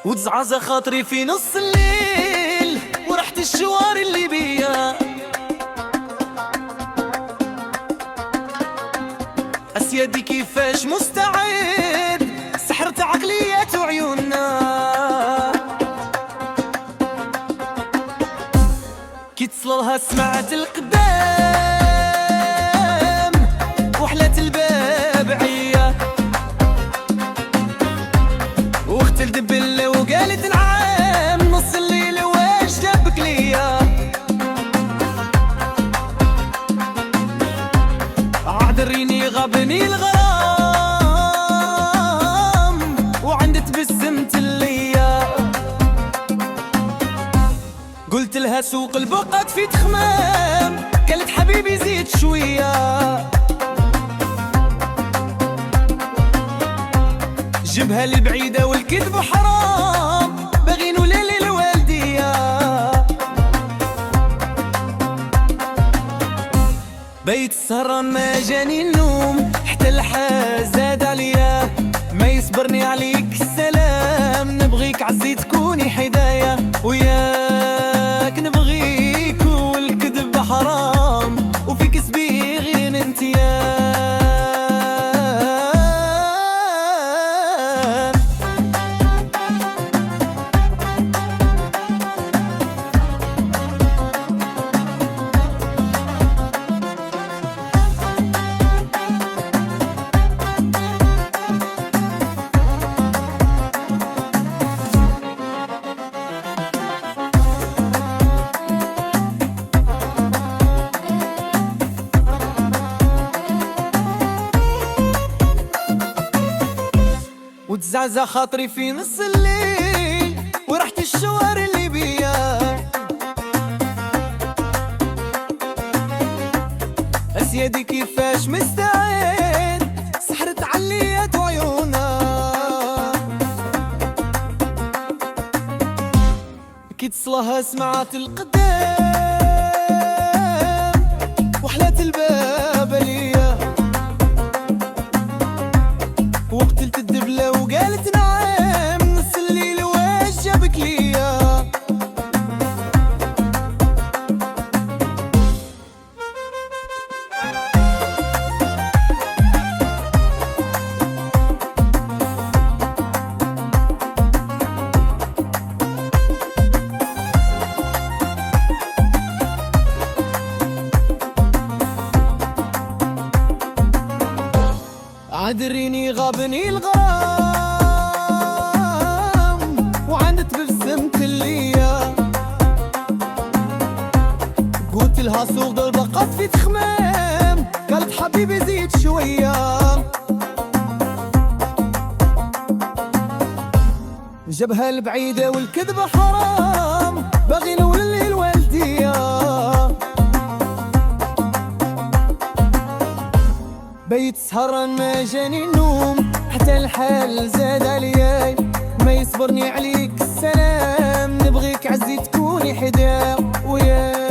وتزعزع خاطري في نص الليل ورحت الشوار اللي بيا. أسيادي كيفاش مستعد، سحرت عقليات وعيوننا. كي تصلها سمعت القدام وحلات الباب عيا، واخت الدبلة وقالت نعم نص الليل واش جابك ليا. عذريني غابني الغرام وعند تبسمت ليا. قلت لها سوق البقات في تخمام، قالت حبيبي زيد شوية. جبها البعيدة والكذب حرام، باغي نولي الوالدية. بيت السهرة ما جاني النوم، حتى الحال زاد عليا. ما يصبرني عليك السلام، نبغيك عزي تكوني حدايا. وياك نبغيك والكذب حرام، وفيك سبيغ انت يا. وتزعزع خاطري في نص الليل ورحت الشوار اللي بيا. أسيادي كيفاش مستعد، سحرت عليات وعيونا. كي تصلها سمعت القدام وحلات الباب ليا. وقتلت الدبلة وقالت نعم نص الليل واش جابك ليا. عذريني غابني الغرام وعندت بسمت ليا. قلت لها سوق ضربقات في تخمام، قالت حبيبي زيد شوية. جبها البعيدة والكذب حرام، باغي نولي الوالدية. بيت سهران ما جاني النوم، حتى الحال زاد عليا. ما يصبرني عليك السلام، نبغيك عزي تكوني حدا وياي.